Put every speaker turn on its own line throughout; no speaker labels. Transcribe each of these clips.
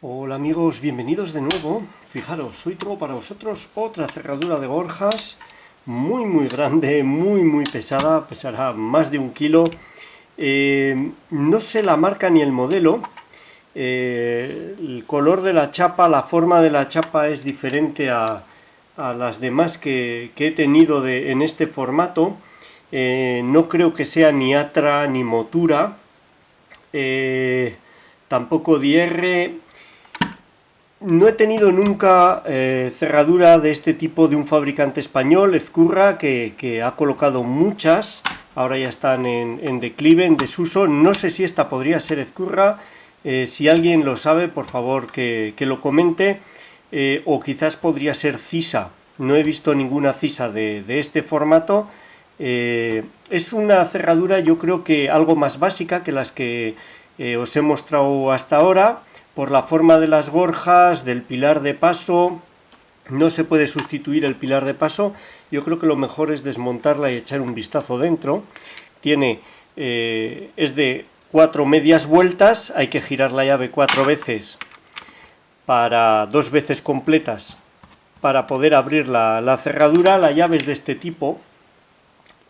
Hola amigos, bienvenidos de nuevo. Fijaros, hoy tengo para vosotros otra cerradura de gorjas muy grande, muy pesada, pesará más de 1 kilo. No sé la marca ni el modelo. El color de la chapa, la forma de la chapa es diferente a las demás que he tenido en este formato. No creo que sea ni Atra ni Motura, tampoco DR. No he tenido nunca cerradura de este tipo de un fabricante español, Ezcurra, que ha colocado muchas, ahora ya están en declive, en desuso. No sé si esta podría ser Ezcurra, si alguien lo sabe, por favor que lo comente, o quizás podría ser Cisa. No he visto ninguna Cisa de este formato. Es una cerradura, yo creo que algo más básica que las que os he mostrado hasta ahora, por la forma de las gorjas, del pilar de paso. No se puede sustituir el pilar de paso. Yo creo que lo mejor es desmontarla y echar un vistazo dentro. Es de 4 medias vueltas, hay que girar la llave 4 veces para 2 veces completas para poder abrir la cerradura. La llave es de este tipo,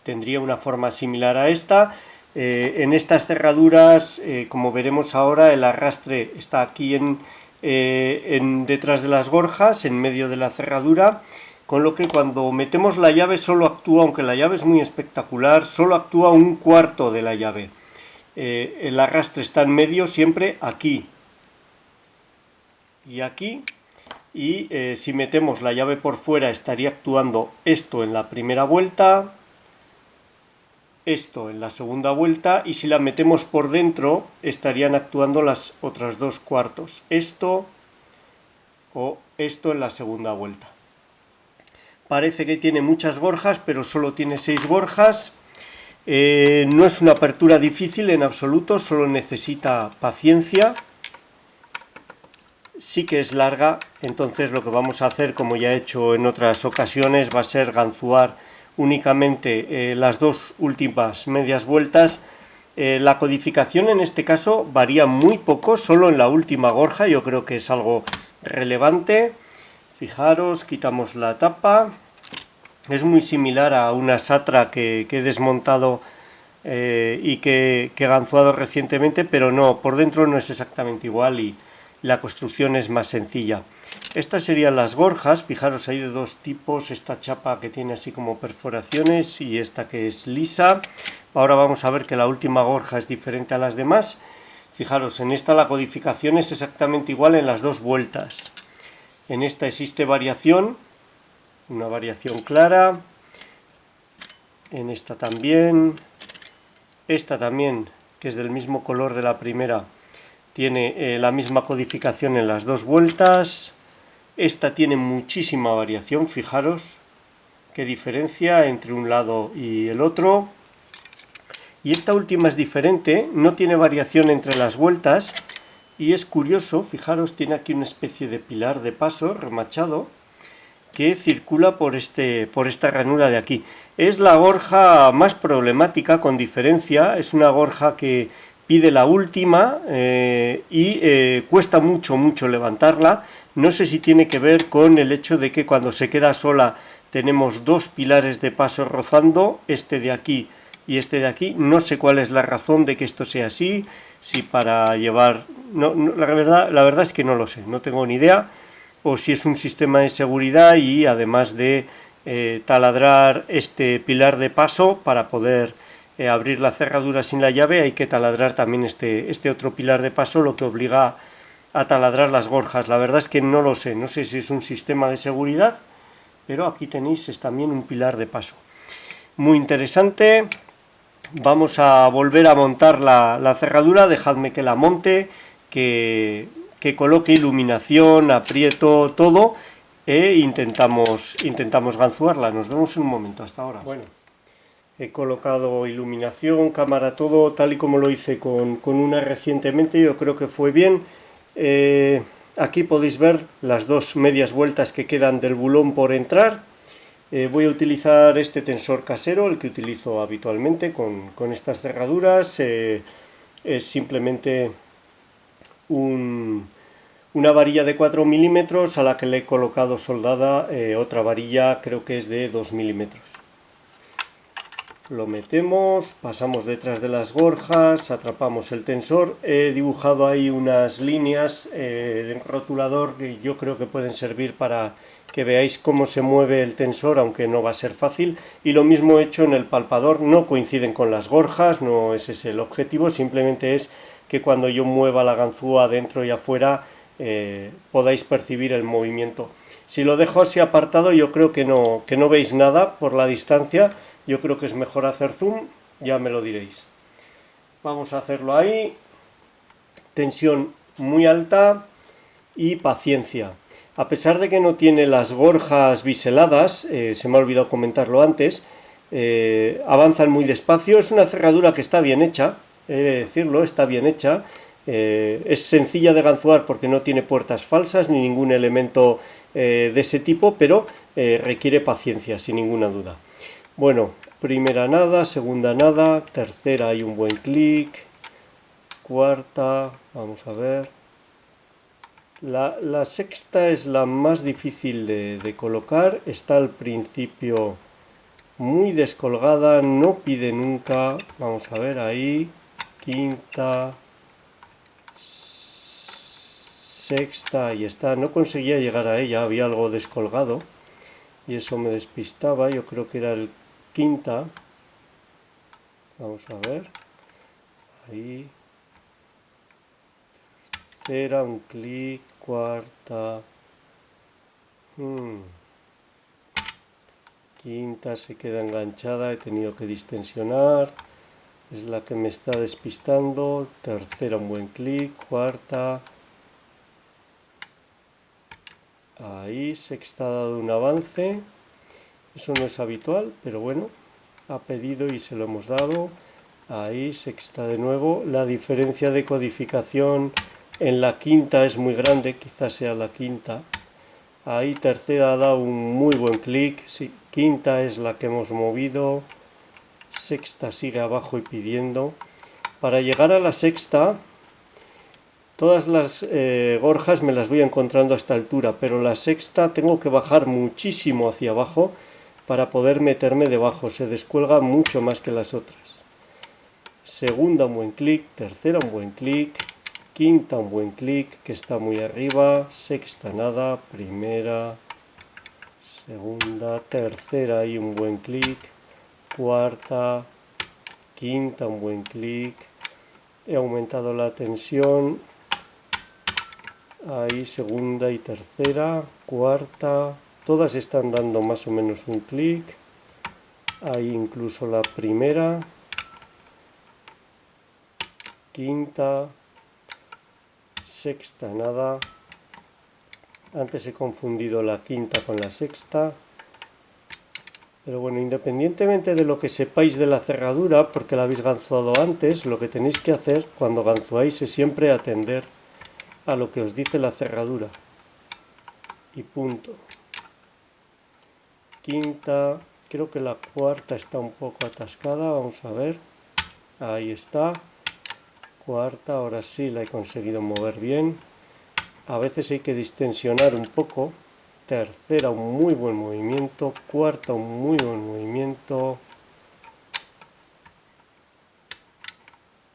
tendría una forma similar a esta. En estas cerraduras, como veremos ahora, el arrastre está aquí detrás de las gorjas, en medio de la cerradura, con lo que cuando metemos la llave solo actúa, aunque la llave es muy espectacular, solo actúa 1/4 de la llave. El arrastre está en medio, siempre aquí y aquí, y si metemos la llave por fuera estaría actuando esto en la primera vuelta, esto en la segunda vuelta, y si la metemos por dentro estarían actuando las otras 2/4, esto o esto en la segunda vuelta. Parece que tiene muchas gorjas, pero solo tiene 6 gorjas. No es una apertura difícil en absoluto, solo necesita paciencia. Sí que es larga, entonces lo que vamos a hacer, como ya he hecho en otras ocasiones, va a ser ganzuar únicamente las 2 últimas medias vueltas. La codificación en este caso varía muy poco, solo en la última gorja, yo creo que es algo relevante. Fijaros, quitamos la tapa. Es muy similar a una Satra que he desmontado y que he ganzuado recientemente, pero no, por dentro no es exactamente igual y la construcción es más sencilla. Estas serían las gorjas. Fijaros, hay de 2 tipos, esta chapa que tiene así como perforaciones y esta que es lisa. Ahora vamos a ver que la última gorja es diferente a las demás. Fijaros, en esta la codificación es exactamente igual en las 2 vueltas. En esta existe variación, una variación clara. En esta también, que es del mismo color de la primera, tiene la misma codificación en las 2 vueltas. Esta tiene muchísima variación, fijaros qué diferencia entre un lado y el otro. Y esta última es diferente, no tiene variación entre las vueltas. Y es curioso, fijaros, tiene aquí una especie de pilar de paso remachado que circula por esta ranura de aquí. Es la gorja más problemática, con diferencia. Es una gorja que pide la última y cuesta mucho levantarla. No sé si tiene que ver con el hecho de que cuando se queda sola tenemos 2 pilares de paso rozando, este de aquí y este de aquí. No sé cuál es la razón de que esto sea así, si para llevar... la verdad es que no lo sé, no tengo ni idea, o si es un sistema de seguridad y además de taladrar este pilar de paso para poder abrir la cerradura sin la llave, hay que taladrar también este otro pilar de paso, lo que obliga a taladrar las gorjas. La verdad es que no lo sé, no sé si es un sistema de seguridad, pero aquí tenéis también un pilar de paso. Muy interesante. Vamos a volver a montar la cerradura, dejadme que la monte, que coloque iluminación, aprieto todo e intentamos ganzuarla. Nos vemos en un momento, hasta ahora. Bueno, he colocado iluminación, cámara, todo tal y como lo hice con una recientemente, yo creo que fue bien. Aquí podéis ver las 2 medias vueltas que quedan del bulón por entrar. Voy a utilizar este tensor casero, el que utilizo habitualmente con estas cerraduras. Es simplemente un una varilla de 4 milímetros a la que le he colocado soldada otra varilla, creo que es de 2 milímetros. Lo metemos, pasamos detrás de las gorjas, atrapamos el tensor. He dibujado ahí unas líneas en rotulador que yo creo que pueden servir para que veáis cómo se mueve el tensor, aunque no va a ser fácil. Y lo mismo he hecho en el palpador, no coinciden con las gorjas, no ese es el objetivo, simplemente es que cuando yo mueva la ganzúa dentro y afuera podáis percibir el movimiento. Si lo dejo así apartado, yo creo que no veis nada por la distancia. Yo creo que es mejor hacer zoom, ya me lo diréis. Vamos a hacerlo ahí. Tensión muy alta y paciencia. A pesar de que no tiene las gorjas biseladas, se me ha olvidado comentarlo antes, avanzan muy despacio. Es una cerradura que está bien hecha, he de decirlo, está bien hecha. Es sencilla de ganzuar porque no tiene puertas falsas ni ningún elemento de ese tipo, pero requiere paciencia, sin ninguna duda. Bueno, primera nada, segunda nada, tercera hay un buen clic, cuarta, vamos a ver. La sexta es la más difícil de colocar, está al principio muy descolgada, no pide nunca, vamos a ver ahí, quinta, sexta, ahí está, no conseguía llegar a ella, había algo descolgado y eso me despistaba, yo creo que era el quinta, vamos a ver, ahí, tercera, un clic, cuarta, quinta se queda enganchada, he tenido que distensionar, es la que me está despistando, tercera un buen clic, cuarta, ahí, sexta ha dado un avance, eso no es habitual, pero bueno, ha pedido y se lo hemos dado, ahí, sexta de nuevo, la diferencia de codificación en la quinta es muy grande, quizás sea la quinta, ahí tercera ha dado un muy buen clic, sí, quinta es la que hemos movido, sexta sigue abajo y pidiendo. Para llegar a la sexta, todas las gorjas me las voy encontrando a esta altura, pero la sexta tengo que bajar muchísimo hacia abajo para poder meterme debajo, se descuelga mucho más que las otras. Segunda un buen clic, tercera un buen clic, quinta un buen clic que está muy arriba, sexta nada, primera, segunda, tercera y un buen clic, cuarta, quinta un buen clic, he aumentado la tensión, ahí segunda y tercera, cuarta, todas están dando más o menos un clic, ahí incluso la primera, quinta, sexta nada, antes he confundido la quinta con la sexta, pero bueno, independientemente de lo que sepáis de la cerradura, porque la habéis ganzuado antes, lo que tenéis que hacer cuando ganzuáis es siempre atender a lo que os dice la cerradura. Y punto. Quinta, creo que la cuarta está un poco atascada, vamos a ver. Ahí está. Cuarta, ahora sí la he conseguido mover bien. A veces hay que distensionar un poco. Tercera, un muy buen movimiento. Cuarta, un muy buen movimiento.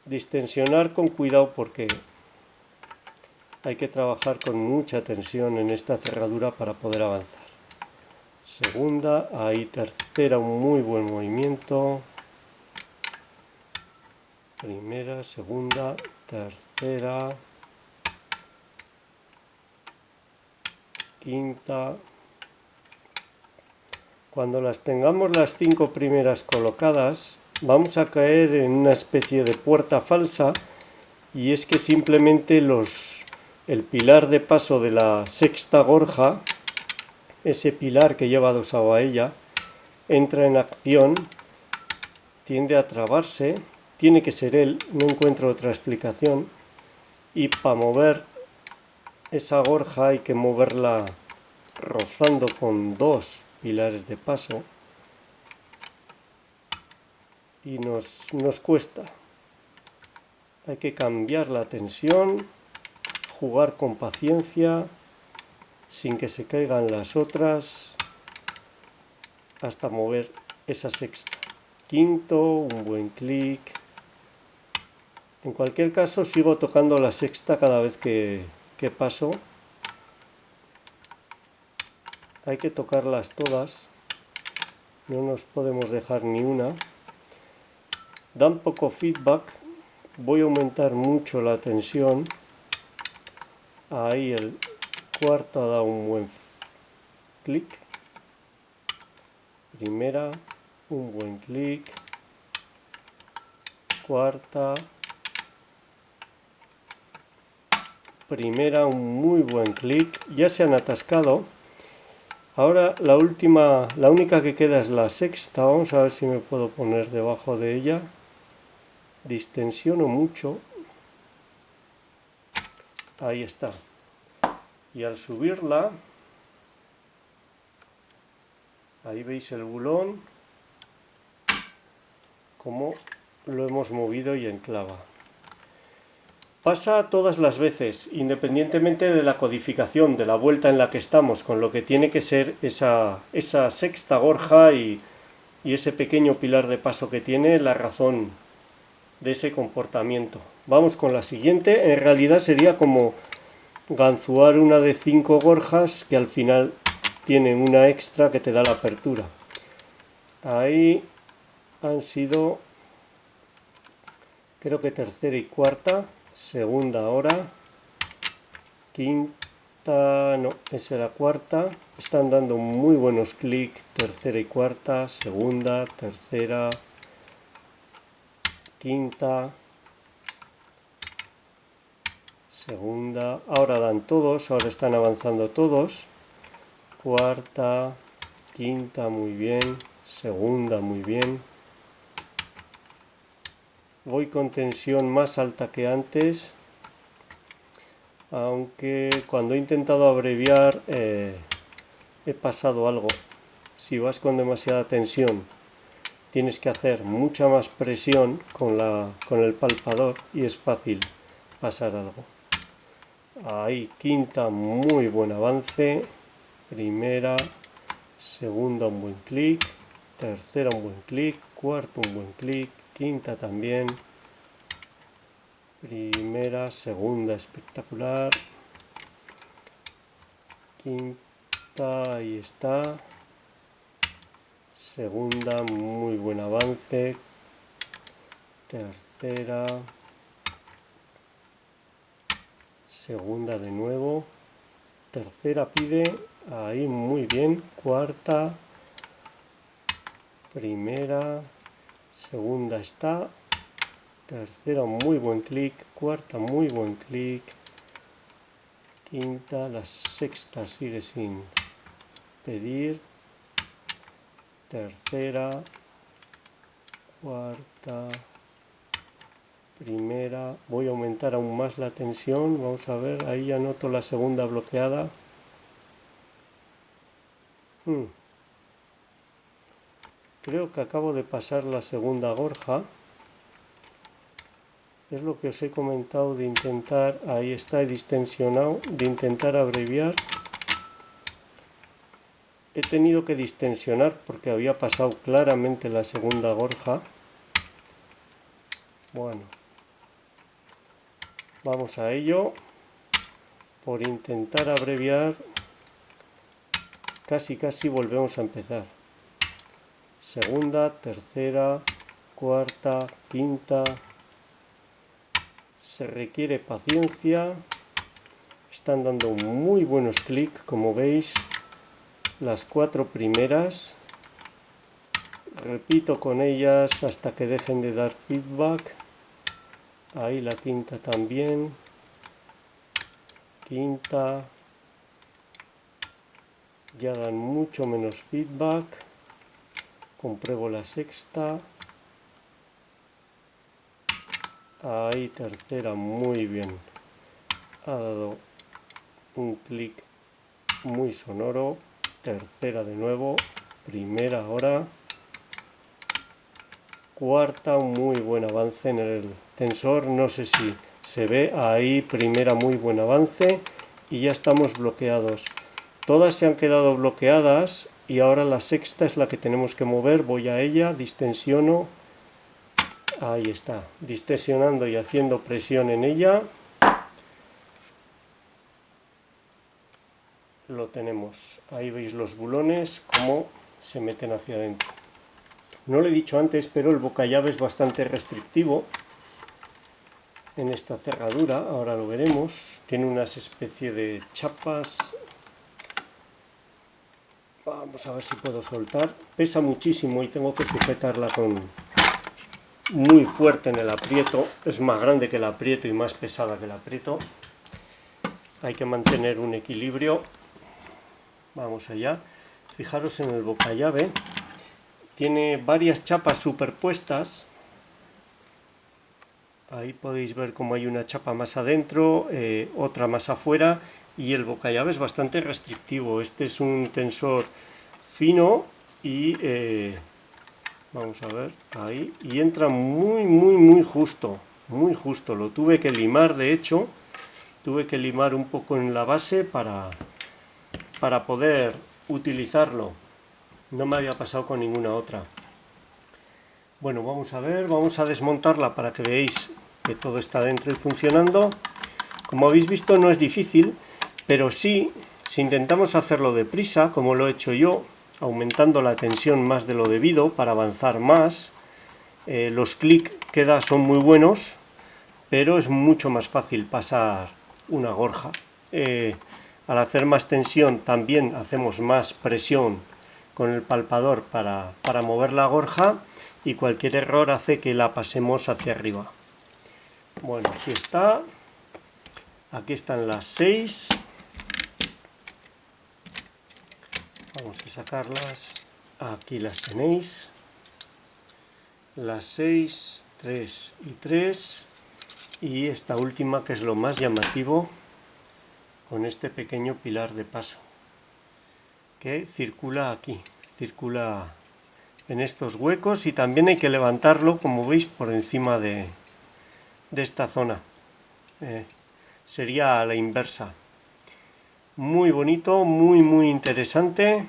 Distensionar con cuidado porque hay que trabajar con mucha tensión en esta cerradura para poder avanzar. Segunda, ahí tercera, un muy buen movimiento. Primera, segunda, tercera, quinta. Cuando las tengamos las 5 primeras colocadas, vamos a caer en una especie de puerta falsa, y es que simplemente el pilar de paso de la sexta gorja, ese pilar que lleva adosado a ella, entra en acción, tiende a trabarse, tiene que ser él, no encuentro otra explicación, y para mover esa gorja hay que moverla rozando con 2 pilares de paso y nos cuesta. Hay que cambiar la tensión, jugar con paciencia, sin que se caigan las otras, hasta mover esa sexta. Quinto, un buen clic. En cualquier caso, sigo tocando la sexta cada vez que paso. Hay que tocarlas todas, no nos podemos dejar ni una. Dan poco feedback, voy a aumentar mucho la tensión. Ahí el cuarto ha dado un buen clic. Primera, un buen clic. Cuarta. Primera, un muy buen clic. Ya se han atascado. Ahora la única que queda es la sexta. Vamos a ver si me puedo poner debajo de ella. Distensiono mucho. Ahí está. Y al subirla, ahí veis el bulón, como lo hemos movido y enclava. Pasa todas las veces, independientemente de la codificación, de la vuelta en la que estamos, con lo que tiene que ser esa sexta gorja y ese pequeño pilar de paso que tiene, la razón de ese comportamiento. Vamos con la siguiente. En realidad sería como ganzuar una de 5 gorjas que al final tienen una extra que te da la apertura. Ahí han sido, creo que tercera y cuarta. Segunda ahora, quinta, no, esa era cuarta. Están dando muy buenos clics, tercera y cuarta, segunda, tercera, quinta, segunda. Ahora dan todos, ahora están avanzando todos. Cuarta, quinta, muy bien, segunda, muy bien. Voy con tensión más alta que antes, aunque cuando he intentado abreviar he pasado algo. Si vas con demasiada tensión, tienes que hacer mucha más presión con el palpador y es fácil pasar algo. Ahí, quinta, muy buen avance. Primera, segunda, un buen clic. Tercera, un buen clic. Cuarto, un buen clic. Quinta también. Primera, segunda, espectacular. Quinta, ahí está. Segunda, muy buen avance. Tercera. Segunda de nuevo. Tercera pide. Ahí, muy bien. Cuarta. Primera. Segunda está. Tercera, muy buen clic. Cuarta, muy buen clic. Quinta, la sexta sigue sin pedir. Tercera, cuarta, primera. Voy a aumentar aún más la tensión. Vamos a ver, ahí ya noto la segunda bloqueada. Creo que acabo de pasar la segunda gorja. Es lo que os he comentado de intentar, ahí está, he distensionado, de intentar abreviar. He tenido que distensionar porque había pasado claramente la segunda gorja. Bueno, vamos a ello. Por intentar abreviar, casi volvemos a empezar. Segunda, tercera, cuarta, quinta. Se requiere paciencia. Están dando muy buenos clics, como veis. Las 4 primeras. Repito con ellas hasta que dejen de dar feedback. Ahí la quinta también. Quinta. Ya dan mucho menos feedback. Compruebo la sexta. Ahí tercera, muy bien. Ha dado un clic muy sonoro. Tercera de nuevo. Primera ahora. Cuarta, un muy buen avance en el tensor. No sé Se ve ahí, primera, muy buen avance, y ya estamos bloqueados. Todas se han quedado bloqueadas y ahora la sexta es la que tenemos que mover. Voy a ella, distensiono, ahí está, distensionando y haciendo presión en ella. Lo tenemos, ahí veis los bulones cómo se meten hacia adentro. No lo he dicho antes, pero el bocallave es bastante restrictivo en esta cerradura, ahora lo veremos. Tiene unas especie de chapas. Vamos a ver si puedo soltar. Pesa muchísimo y tengo que sujetarla con muy fuerte en el aprieto. Es más grande que el aprieto y más pesada que el aprieto. Hay que mantener un equilibrio. Vamos allá. Fijaros en el bocallave. Tiene varias chapas superpuestas. Ahí podéis ver cómo hay una chapa más adentro, otra más afuera, y el bocallave es bastante restrictivo. Este es un tensor fino y vamos a ver, ahí, y entra muy justo, muy justo. Lo tuve que limar, de hecho, tuve que limar un poco en la base para poder utilizarlo. No me había pasado con ninguna otra. Bueno, vamos a ver, vamos a desmontarla para que veáis que todo está dentro y funcionando. Como habéis visto, no es difícil, pero sí, si intentamos hacerlo deprisa, como lo he hecho yo, aumentando la tensión más de lo debido para avanzar más, los clics que da son muy buenos, pero es mucho más fácil pasar una gorja. Al hacer más tensión también hacemos más presión con el palpador para mover la gorja, y cualquier error hace que la pasemos hacia arriba. Bueno, aquí está. Aquí están las 6. Vamos a sacarlas. Aquí las tenéis. Las 6, 3 y 3. Y esta última, que es lo más llamativo, con este pequeño pilar de paso que circula aquí, circula en estos huecos, y también hay que levantarlo, como veis, por encima de esta zona. Sería a la inversa. Muy bonito, muy interesante.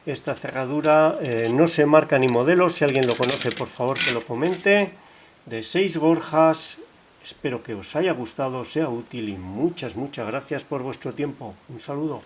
Esta cerradura no se marca ni modelo. Si alguien lo conoce, por favor que lo comente. De 6 gorjas. Espero que os haya gustado, sea útil, y muchas gracias por vuestro tiempo. Un saludo.